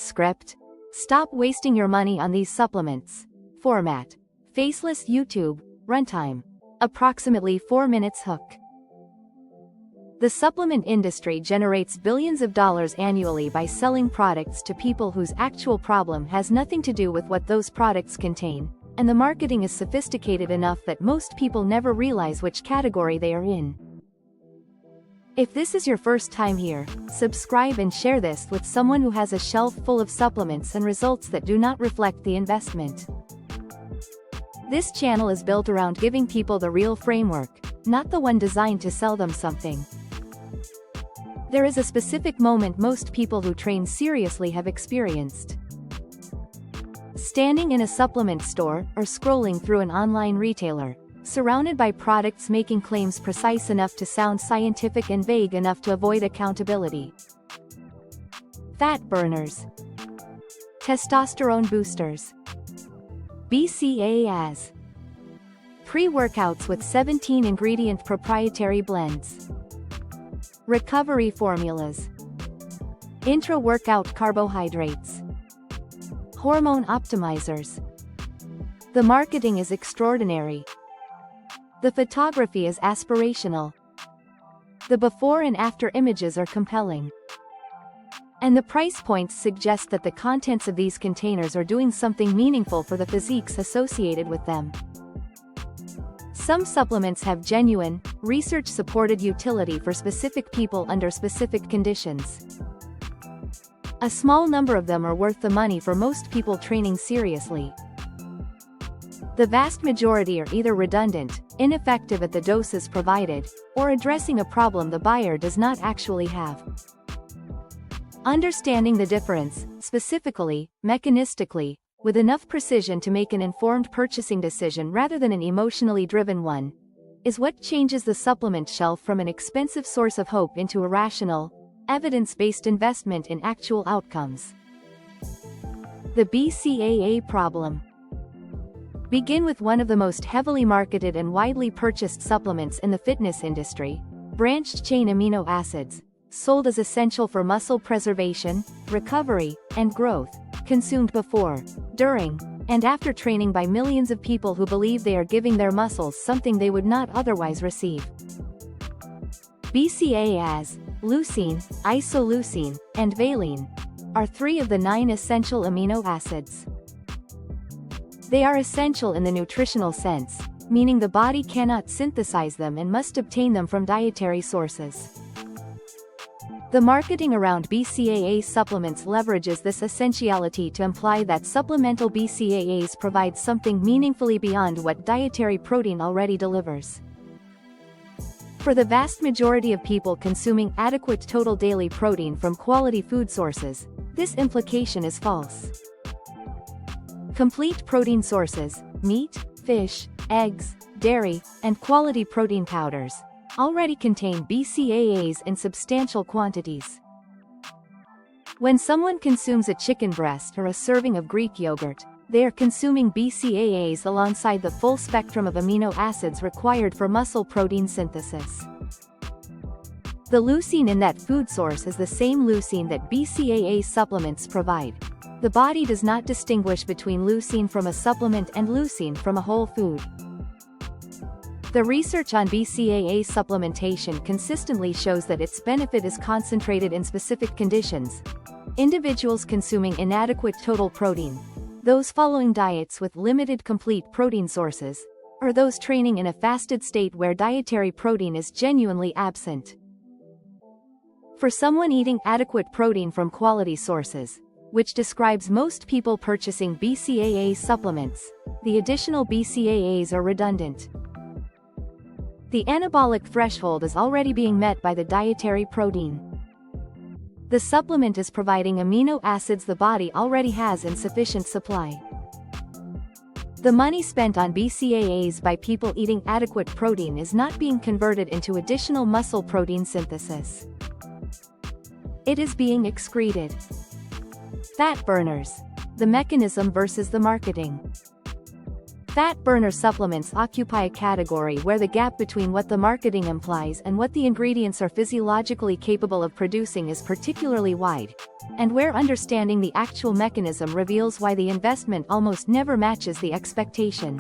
script? Stop wasting your money on these supplements. Format: faceless YouTube. Runtime: approximately 4 minutes. Hook: the supplement industry generates billions of dollars annually by selling products to people whose actual problem has nothing to do with what those products contain, and the marketing is sophisticated enough that most people never realize which category they are in. If this is your first time here, subscribe and share this with someone who has a shelf full of supplements and results that do not reflect the investment. This channel is built around giving people the real framework, not the one designed to sell them something. There is a specific moment most people who train seriously have experienced. Standing in a supplement store or scrolling through an online retailer, surrounded by products making claims precise enough to sound scientific and vague enough to avoid accountability. Fat burners. Testosterone boosters. BCAAs. Pre-workouts with 17-ingredient proprietary blends. Recovery formulas. Intra-workout carbohydrates. Hormone optimizers. The marketing is extraordinary. The photography is aspirational. The before and after images are compelling. And the price points suggest that the contents of these containers are doing something meaningful for the physiques associated with them. Some supplements have genuine, research-supported utility for specific people under specific conditions. A small number of them are worth the money for most people training seriously. The vast majority are either redundant, ineffective at the doses provided, or addressing a problem the buyer does not actually have. Understanding the difference, specifically, mechanistically, with enough precision to make an informed purchasing decision rather than an emotionally driven one, is what changes the supplement shelf from an expensive source of hope into a rational, evidence-based investment in actual outcomes. The BCAA problem. Begin with one of the most heavily marketed and widely purchased supplements in the fitness industry, branched-chain amino acids, sold as essential for muscle preservation, recovery, and growth, consumed before, during, and after training by millions of people who believe they are giving their muscles something they would not otherwise receive. BCAAs, leucine, isoleucine, and valine, are 3 of the 9 essential amino acids. They are essential in the nutritional sense, meaning the body cannot synthesize them and must obtain them from dietary sources. The marketing around BCAA supplements leverages this essentiality to imply that supplemental BCAAs provide something meaningfully beyond what dietary protein already delivers. For the vast majority of people consuming adequate total daily protein from quality food sources, this implication is false. Complete protein sources, meat, fish, eggs, dairy, and quality protein powders, already contain BCAAs in substantial quantities. When someone consumes a chicken breast or a serving of Greek yogurt, they are consuming BCAAs alongside the full spectrum of amino acids required for muscle protein synthesis. The leucine in that food source is the same leucine that BCAA supplements provide. The body does not distinguish between leucine from a supplement and leucine from a whole food. The research on BCAA supplementation consistently shows that its benefit is concentrated in specific conditions: individuals consuming inadequate total protein, those following diets with limited complete protein sources, or those training in a fasted state where dietary protein is genuinely absent. For someone eating adequate protein from quality sources, which describes most people purchasing BCAA supplements, the additional BCAAs are redundant. The anabolic threshold is already being met by the dietary protein. The supplement is providing amino acids the body already has in sufficient supply. The money spent on BCAAs by people eating adequate protein is not being converted into additional muscle protein synthesis. It is being excreted. Fat burners. The mechanism versus the marketing. Fat burner supplements occupy a category where the gap between what the marketing implies and what the ingredients are physiologically capable of producing is particularly wide, and where understanding the actual mechanism reveals why the investment almost never matches the expectation.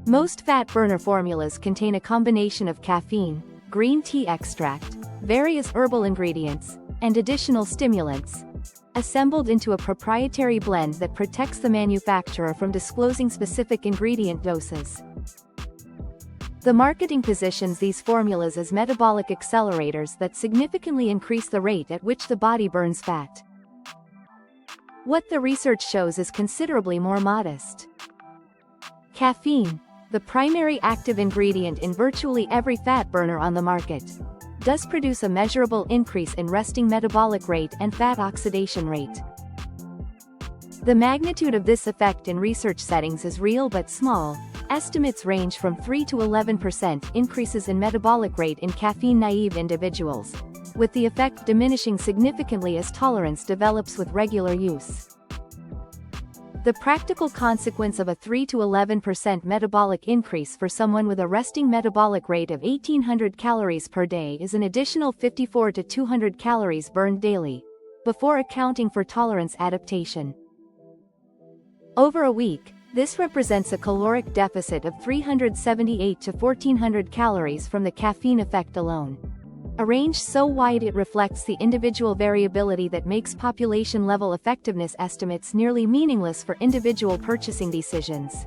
Most fat burner formulas contain a combination of caffeine, green tea extract, various herbal ingredients, and additional stimulants, assembled into a proprietary blend that protects the manufacturer from disclosing specific ingredient doses. The marketing positions these formulas as metabolic accelerators that significantly increase the rate at which the body burns fat. What the research shows is considerably more modest. Caffeine, the primary active ingredient in virtually every fat burner on the market, does produce a measurable increase in resting metabolic rate and fat oxidation rate. The magnitude of this effect in research settings is real but small. Estimates range from 3 to 11% increases in metabolic rate in caffeine-naive individuals, with the effect diminishing significantly as tolerance develops with regular use. The practical consequence of a 3 to 11% metabolic increase for someone with a resting metabolic rate of 1,800 calories per day is an additional 54 to 200 calories burned daily, before accounting for tolerance adaptation. Over a week, this represents a caloric deficit of 378 to 1,400 calories from the caffeine effect alone. A range so wide it reflects the individual variability that makes population-level effectiveness estimates nearly meaningless for individual purchasing decisions.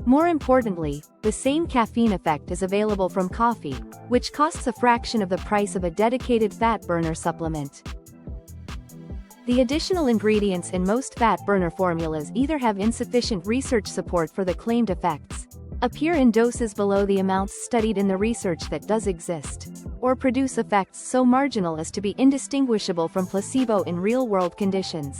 More importantly, the same caffeine effect is available from coffee, which costs a fraction of the price of a dedicated fat burner supplement. The additional ingredients in most fat burner formulas either have insufficient research support for the claimed effects, appear in doses below the amounts studied in the research that does exist, or produce effects so marginal as to be indistinguishable from placebo in real-world conditions.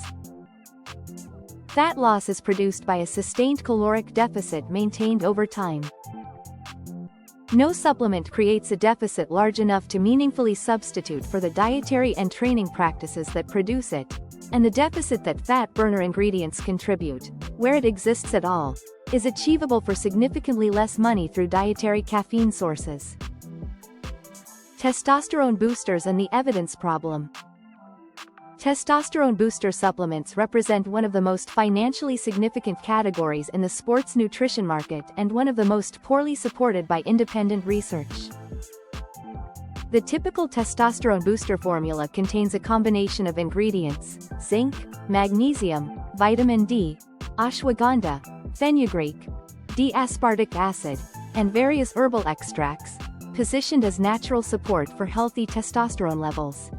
Fat loss is produced by a sustained caloric deficit maintained over time. No supplement creates a deficit large enough to meaningfully substitute for the dietary and training practices that produce it, and the deficit that fat burner ingredients contribute, where it exists at all, is achievable for significantly less money through dietary caffeine sources. Testosterone boosters and the evidence problem. Testosterone booster supplements represent one of the most financially significant categories in the sports nutrition market and one of the most poorly supported by independent research. The typical testosterone booster formula contains a combination of ingredients: zinc, magnesium, vitamin D, ashwagandha, fenugreek, D-aspartic acid, and various herbal extracts, positioned as natural support for healthy testosterone levels.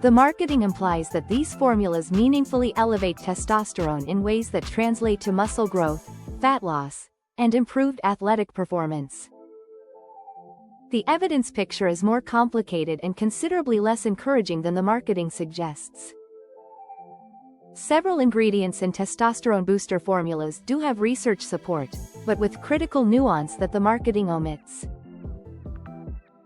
The marketing implies that these formulas meaningfully elevate testosterone in ways that translate to muscle growth, fat loss, and improved athletic performance. The evidence picture is more complicated and considerably less encouraging than the marketing suggests. Several ingredients in testosterone booster formulas do have research support, but with critical nuance that the marketing omits.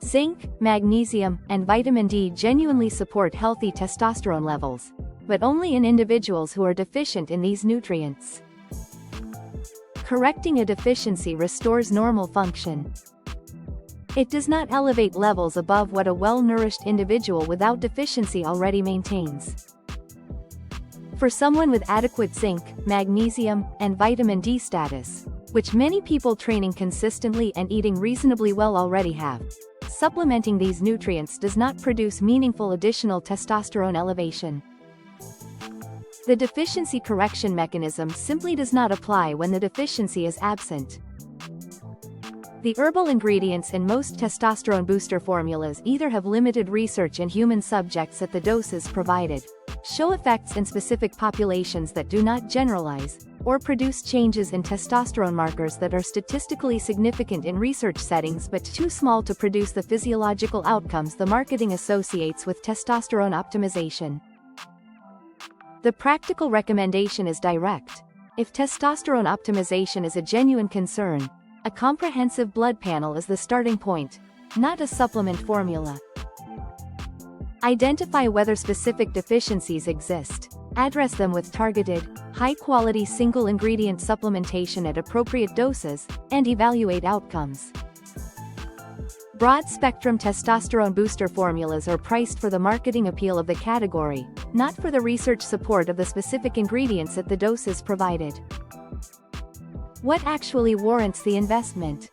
Zinc, magnesium, and vitamin D genuinely support healthy testosterone levels, but only in individuals who are deficient in these nutrients. Correcting a deficiency restores normal function. It does not elevate levels above what a well-nourished individual without deficiency already maintains. For someone with adequate zinc, magnesium, and vitamin D status, which many people training consistently and eating reasonably well already have, supplementing these nutrients does not produce meaningful additional testosterone elevation. The deficiency correction mechanism simply does not apply when the deficiency is absent. The herbal ingredients in most testosterone booster formulas either have limited research in human subjects at the doses provided, show effects in specific populations that do not generalize, or produce changes in testosterone markers that are statistically significant in research settings but too small to produce the physiological outcomes the marketing associates with testosterone optimization. The practical recommendation is direct. If testosterone optimization is a genuine concern, a comprehensive blood panel is the starting point, not a supplement formula. Identify whether specific deficiencies exist. Address them with targeted, high-quality single-ingredient supplementation at appropriate doses, and evaluate outcomes. Broad-spectrum testosterone booster formulas are priced for the marketing appeal of the category, not for the research support of the specific ingredients at the doses provided. What actually warrants the investment?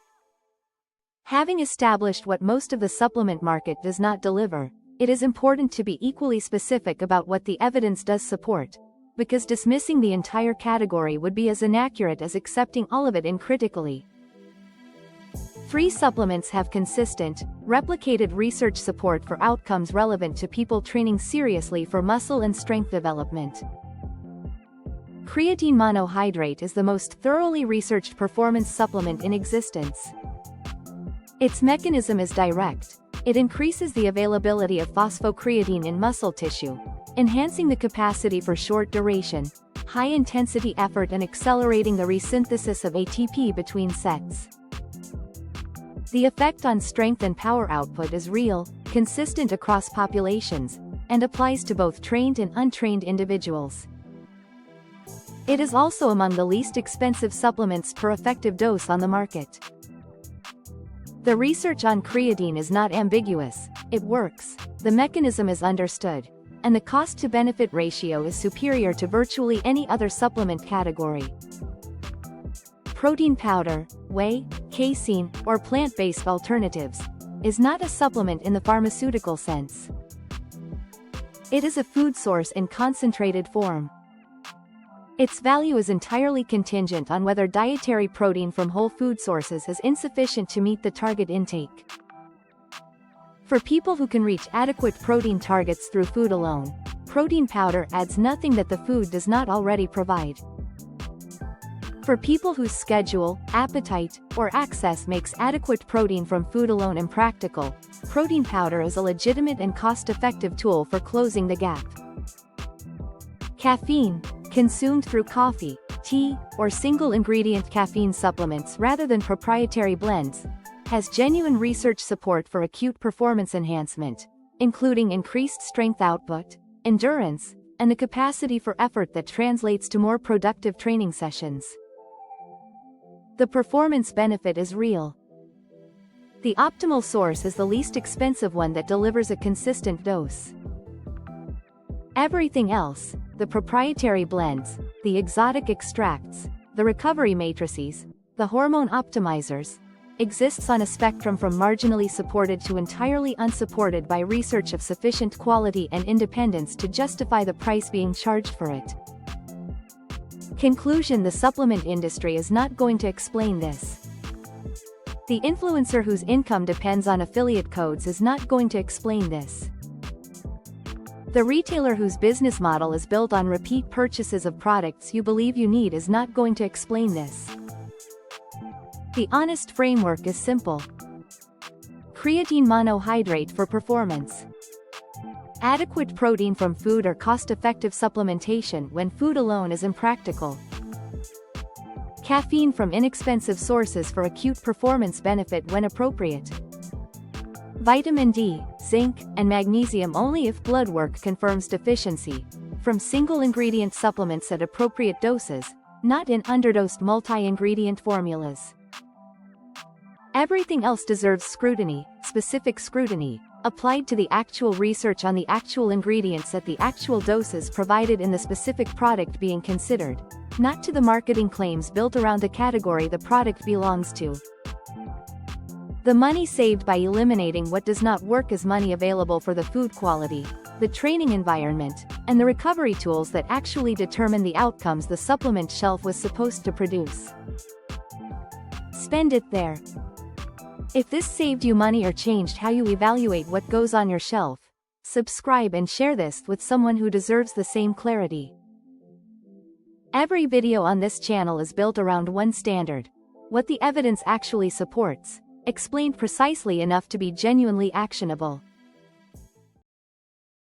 Having established what most of the supplement market does not deliver, it is important to be equally specific about what the evidence does support, because dismissing the entire category would be as inaccurate as accepting all of it uncritically. 3 supplements have consistent, replicated research support for outcomes relevant to people training seriously for muscle and strength development. Creatine monohydrate is the most thoroughly researched performance supplement in existence. Its mechanism is direct. It increases the availability of phosphocreatine in muscle tissue, enhancing the capacity for short duration, high-intensity effort and accelerating the resynthesis of ATP between sets. The effect on strength and power output is real, consistent across populations, and applies to both trained and untrained individuals. It is also among the least expensive supplements per effective dose on the market. The research on creatine is not ambiguous, it works, the mechanism is understood, and the cost-to-benefit ratio is superior to virtually any other supplement category. Protein powder, whey, casein, or plant-based alternatives, is not a supplement in the pharmaceutical sense. It is a food source in concentrated form. Its value is entirely contingent on whether dietary protein from whole food sources is insufficient to meet the target intake. For people who can reach adequate protein targets through food alone, protein powder adds nothing that the food does not already provide. For people whose schedule, appetite, or access makes adequate protein from food alone impractical, protein powder is a legitimate and cost-effective tool for closing the gap. Caffeine, consumed through coffee, tea, or single-ingredient caffeine supplements rather than proprietary blends, has genuine research support for acute performance enhancement, including increased strength output, endurance, and the capacity for effort that translates to more productive training sessions. The performance benefit is real. The optimal source is the least expensive one that delivers a consistent dose. Everything else, the proprietary blends, the exotic extracts, the recovery matrices, the hormone optimizers, exists on a spectrum from marginally supported to entirely unsupported by research of sufficient quality and independence to justify the price being charged for it. Conclusion: the supplement industry is not going to explain this. The influencer whose income depends on affiliate codes is not going to explain this. The retailer whose business model is built on repeat purchases of products you believe you need is not going to explain this. The honest framework is simple. Creatine monohydrate for performance. Adequate protein from food or cost-effective supplementation when food alone is impractical. Caffeine from inexpensive sources for acute performance benefit when appropriate. Vitamin D, zinc, and magnesium only if blood work confirms deficiency, from single-ingredient supplements at appropriate doses, not in underdosed multi-ingredient formulas. Everything else deserves scrutiny, specific scrutiny, applied to the actual research on the actual ingredients at the actual doses provided in the specific product being considered, not to the marketing claims built around the category the product belongs to. The money saved by eliminating what does not work is money available for the food quality, the training environment, and the recovery tools that actually determine the outcomes the supplement shelf was supposed to produce. Spend it there. If this saved you money or changed how you evaluate what goes on your shelf, subscribe and share this with someone who deserves the same clarity. Every video on this channel is built around one standard: what the evidence actually supports, explained precisely enough to be genuinely actionable.